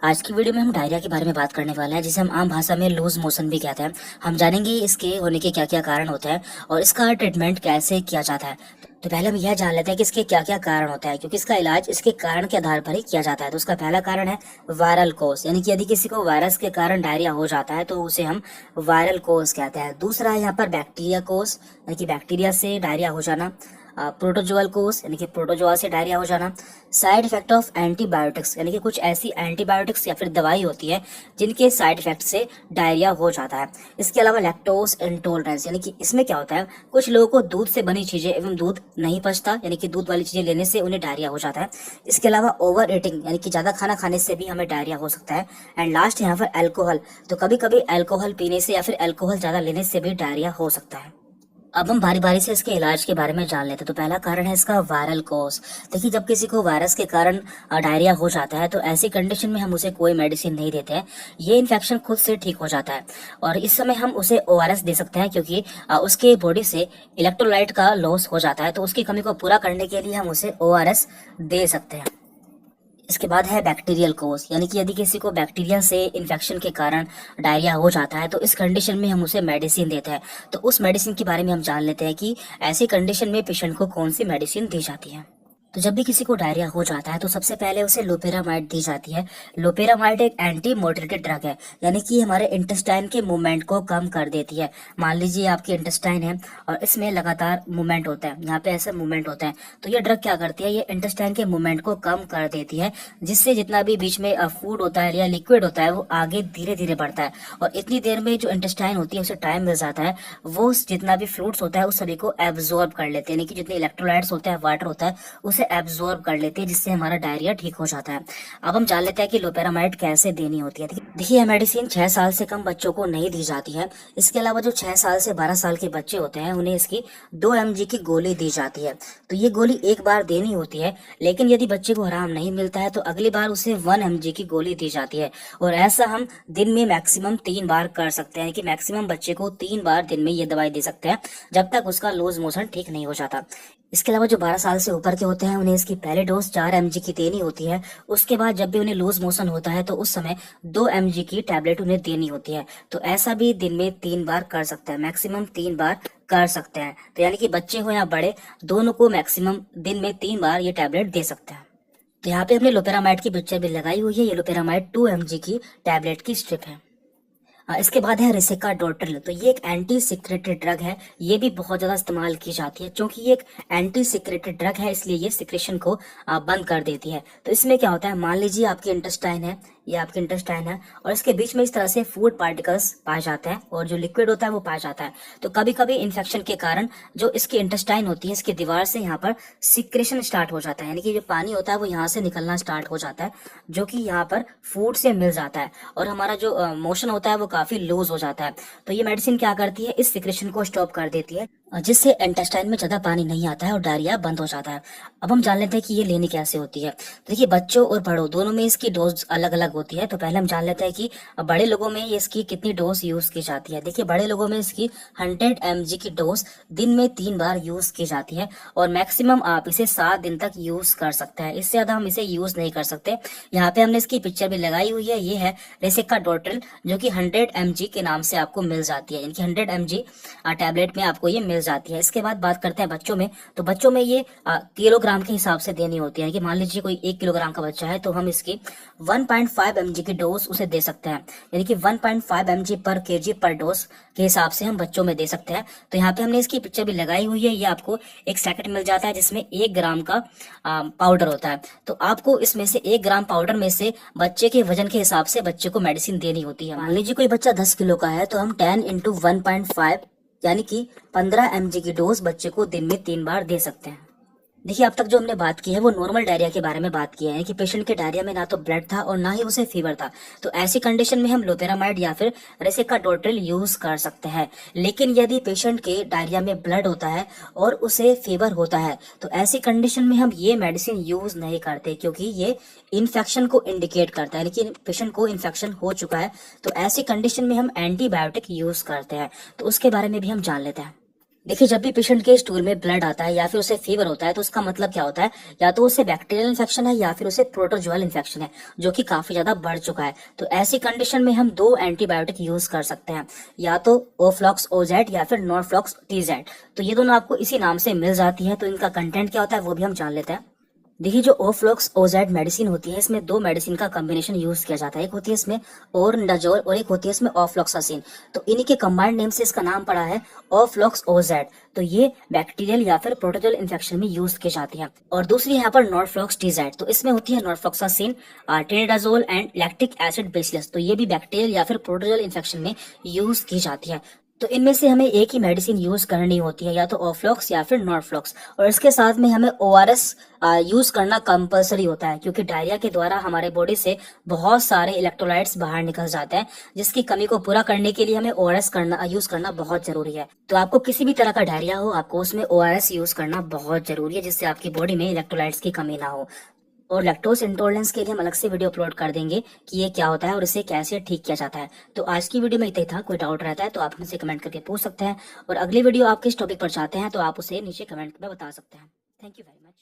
आज की वीडियो में हम डायरिया के बारे में बात करने वाले हैं, जिसे हम आम भाषा में लूज मोशन भी कहते हैं। हम जानेंगे इसके होने के क्या क्या कारण होते हैं और इसका ट्रीटमेंट कैसे किया जाता है। तो पहले हम यह जान लेते हैं कि इसके क्या क्या कारण होते हैं, क्योंकि इसका इलाज इसके कारण के आधार पर ही किया जाता है। तो उसका पहला कारण है वायरल कोज, यानी कि यदि किसी को वायरस के कारण डायरिया हो जाता है तो उसे हम वायरल कोज कहते हैं। दूसरा है यहाँ पर बैक्टीरिया कोज, यानी कि बैक्टीरिया से डायरिया हो जाना। प्रोटोजोअल कोस, यानी कि प्रोटोजोआ से डायरिया हो जाना। साइड इफेक्ट ऑफ एंटीबायोटिक्स, यानी कि कुछ ऐसी एंटीबायोटिक्स या फिर दवाई होती है जिनके साइड इफेक्ट से डायरिया हो जाता है। इसके अलावा लैक्टोज इंटॉलरेंस, यानी कि इसमें क्या होता है, कुछ लोगों को दूध से बनी चीजें एवं दूध नहीं पचता, यानी कि दूध वाली चीजें लेने से उन्हें डायरिया हो जाता है। इसके अलावा ओवर ईटिंग, यानी कि ज्यादा खाना खाने से भी हमें डायरिया हो सकता है। एंड लास्ट यहाँ पर अल्कोहल, तो कभी कभी अल्कोहल पीने से या फिर अल्कोहल ज्यादा लेने से भी डायरिया हो सकता है। अब हम बारी बारी से इसके इलाज के बारे में जान लेते हैं। तो पहला कारण है इसका वायरल कोज। देखिए, जब किसी को वायरस के कारण डायरिया हो जाता है तो ऐसी कंडीशन में हम उसे कोई मेडिसिन नहीं देते हैं। ये इन्फेक्शन खुद से ठीक हो जाता है और इस समय हम उसे ओआरएस दे सकते हैं, क्योंकि उसके बॉडी से इलेक्ट्रोलाइट का लॉस हो जाता है। तो उसकी कमी को पूरा करने के लिए हम उसे ओआरएस दे सकते हैं। इसके बाद है बैक्टीरियल कोज, यानी कि यदि किसी को बैक्टीरिया से इन्फेक्शन के कारण डायरिया हो जाता है तो इस कंडीशन में हम उसे मेडिसिन देते हैं। तो उस मेडिसिन के बारे में हम जान लेते हैं कि ऐसी कंडीशन में पेशेंट को कौन सी मेडिसिन दी जाती है। तो जब भी किसी को डायरिया हो जाता है तो सबसे पहले उसे लोपेरामाइड दी जाती है। लोपेरामाइड एक एंटी मोटिलिटी ड्रग है, यानी कि हमारे इंटेस्टाइन के मूवमेंट को कम कर देती है। मान लीजिए आपकी इंटेस्टाइन है और इसमें लगातार मूवमेंट होता है, यहाँ पे ऐसे मूवमेंट होता है, तो ये ड्रग क्या करती है, ये इंटेस्टाइन के मूवमेंट को कम कर देती है, जिससे जितना भी बीच में फूड होता है या लिक्विड होता है वो आगे धीरे धीरे बढ़ता है और इतनी देर में जो इंटेस्टाइन होती है उसे टाइम मिल जाता है, वो जितना भी फ्लूइड्स होता है उस सभी को एब्जॉर्ब कर लेते हैं, यानी कि जितने इलेक्ट्रोलाइट्स होते हैं, वाटर होता है, उसे एब्जॉर्ब कर लेते हैं, जिससे हमारा डायरिया ठीक हो जाता है। अब हम जान लेते हैं कि लोपेरामाइड कैसे देनी होती है। देखिए, यह मेडिसिन 6 साल से कम बच्चों को नहीं दी जाती है। इसके अलावा जो 6 साल से 12 साल के बच्चे होते हैं उन्हें इसकी 2 mg की गोली दी जाती है। तो ये गोली एक बार देनी होती है, लेकिन यदि बच्चे को आराम नहीं मिलता है तो अगली बार उसे 1 mg की गोली दी जाती है। और ऐसा हम दिन में मैक्सिमम 3 बार कर सकते हैं, कि मैक्सिमम बच्चे को 3 बार दिन में ये दवाई दे सकते हैं, जब तक उसका लूज मोशन ठीक नहीं हो जाता। इसके अलावा जो 12 साल से ऊपर के होते हैं उन्हें इसकी पहले डोज 4 mg की देनी होती है। उसके बाद जब भी उन्हें लूज मोशन होता है तो उस समय 2 mg की टैबलेट उन्हें देनी होती है। तो ऐसा भी दिन में 3 बार कर सकते हैं, मैक्सिमम 3 बार कर सकते हैं। तो यानी कि बच्चे हो या बड़े, दोनों को मैक्सिमम दिन में 3 बार ये टैबलेट दे सकते हैं। तो यहाँ पे हमने लोपेरामाइड की पिक्चर भी लगाई हुई है। ये लोपेरामाइड 2 mg की टैबलेट की स्ट्रिप है। इसके बाद है रेसिकाडोट्रिल। तो ये एक एंटी सिक्रेटरी ड्रग है, ये भी बहुत ज्यादा इस्तेमाल की जाती है, क्योंकि ये एक एंटी सिक्रेटरी ड्रग है, इसलिए ये सिक्रेशन को बंद कर देती है। तो इसमें क्या होता है, मान लीजिए आपकी इंटेस्टाइन है, ये आपकी इंटेस्टाइन है और इसके बीच में इस तरह से फूड पार्टिकल्स पाए जाते हैं और जो लिक्विड होता है वो पाया जाता है। तो कभी कभी इन्फेक्शन के कारण जो इसकी इंटेस्टाइन होती है, इसकी दीवार से यहाँ पर सिक्रेशन स्टार्ट हो जाता है, यानी कि जो पानी होता है वो यहाँ से निकलना स्टार्ट हो जाता है, जो कि यहाँ पर फूड से मिल जाता है और हमारा जो मोशन होता है वो काफी लूज हो जाता है। तो ये मेडिसिन क्या करती है, इस सिक्रेशन को स्टॉप कर देती है, जिससे इंटेस्टाइन में ज्यादा पानी नहीं आता है और डायरिया बंद हो जाता है। अब हम जान लेते हैं कि ये लेनी कैसे होती है। तो देखिए, बच्चों और बड़ों दोनों में इसकी डोज अलग अलग होती है। तो पहले हम जान लेते हैं कि बड़े लोगों में ये इसकी कितनी डोज यूज की जाती है। देखिए, बड़े लोगों में इसकी 100 mg की डोज दिन में 3 बार यूज की जाती है और मैक्सिमम आप इसे 7 दिन तक यूज कर सकते हैं, इससे ज्यादा हम इसे यूज नहीं कर सकते। यहाँ पे हमने इसकी पिक्चर भी लगाई हुई है, ये है रेसिकाडोट्रिल, जो कि 100 mg के नाम से आपको मिल जाती है, यानी कि 100 mg टैबलेट में आपको ये मिल जाती है। इसके बाद बात करते हैं बच्चों में। तो बच्चों में ये किलोग्राम के हिसाब से देनी होती है, कि मान लीजिए कोई 1 किलोग्राम का बच्चा है तो हम इसकी 1.5 mg की डोज उसे दे सकते हैं, यानी कि 1.5 mg पर kg पर डोज के हिसाब से हम बच्चों में दे सकते हैं। तो यहाँ पे हमने इसकी पिक्चर भी लगाई हुई है। ये आपको एक सैकेट मिल जाता है जिसमें 1 ग्राम का पाउडर होता है। तो आपको इसमें से 1 ग्राम पाउडर में से बच्चे के वजन के हिसाब से बच्चे को मेडिसिन देनी होती है। मान लीजिए कोई बच्चा 10 किलो का है तो हम 10 इंटू 1.5 यानी कि 15 mg की डोज बच्चे को दिन में 3 बार दे सकते हैं। देखिए, अब तक जो हमने बात की है वो नॉर्मल डायरिया के बारे में बात की है, कि पेशेंट के डायरिया में ना तो ब्लड था और ना ही उसे फीवर था। तो ऐसी कंडीशन में हम लोपेरामाइड या फिर रेसिकाडोट्रिल यूज कर सकते हैं। लेकिन यदि पेशेंट के डायरिया में ब्लड होता है और उसे फीवर होता है तो ऐसी कंडीशन में हम ये मेडिसिन यूज नहीं करते, क्योंकि ये इन्फेक्शन को इंडिकेट करता है, यानी कि पेशेंट को इन्फेक्शन हो चुका है। तो ऐसी कंडीशन में हम एंटीबायोटिक यूज करते हैं। तो उसके बारे में भी हम जान लेते हैं। देखिए, जब भी पेशेंट के स्टूल में ब्लड आता है या फिर उसे फीवर होता है तो उसका मतलब क्या होता है, या तो उसे बैक्टीरियल इन्फेक्शन है या फिर उसे प्रोटोजोअल इन्फेक्शन है जो कि काफी ज्यादा बढ़ चुका है। तो ऐसी कंडीशन में हम दो एंटीबायोटिक यूज कर सकते हैं, या तो ओफ्लॉक्स ओजेड या फिर नॉरफ्लॉक्स टीजेड। तो ये दोनों आपको इसी नाम से मिल जाती है। तो इनका कंटेंट क्या होता है वो भी हम जान लेते हैं। देखिए, जो ओफ्लॉक्स ओजेड मेडिसिन होती है इसमें दो मेडिसिन का कॉम्बिनेशन यूज किया जाता है। एक होती है इसमें ओरंडाजोल और एक होती है इसमें ऑफ्लॉक्सासिन। तो इन्हीं के कंबाइंड नेम से इसका नाम पड़ा है ऑफ्लॉक्स ओजेड। तो ये बैक्टीरियल या फिर प्रोटोजोअल इन्फेक्शन में यूज की जाती है। और दूसरी यहाँ पर नॉरफ्लॉक्स टीजेड, तो इसमें होती है norfloxacin, tinidazole and lactic acid bacillus. तो ये भी बैक्टीरियल या फिर प्रोटोजोअल इन्फेक्शन में यूज की जाती है। तो इनमें से हमें एक ही मेडिसिन यूज करनी होती है, या तो ऑफ्लॉक्स या फिर नॉरफ्लॉक्स। और इसके साथ में हमें ओआरएस यूज करना कंपलसरी होता है, क्योंकि डायरिया के द्वारा हमारे बॉडी से बहुत सारे इलेक्ट्रोलाइट्स बाहर निकल जाते हैं, जिसकी कमी को पूरा करने के लिए हमें ओआरएस यूज करना बहुत जरूरी है। तो आपको किसी भी तरह का डायरिया हो, आपको उसमें ओआरएस यूज करना बहुत जरूरी है, जिससे आपकी बॉडी में इलेक्ट्रोलाइट्स की कमी ना हो। और लैक्टोज इंटॉलरेंस के लिए हम अलग से वीडियो अपलोड कर देंगे कि ये क्या होता है और इसे कैसे ठीक किया जाता है। तो आज की वीडियो में इतना ही था। कोई डाउट रहता है तो आप हमसे कमेंट करके पूछ सकते हैं, और अगली वीडियो आप किस टॉपिक पर चाहते हैं तो आप उसे नीचे कमेंट में बता सकते हैं। Thank you very much.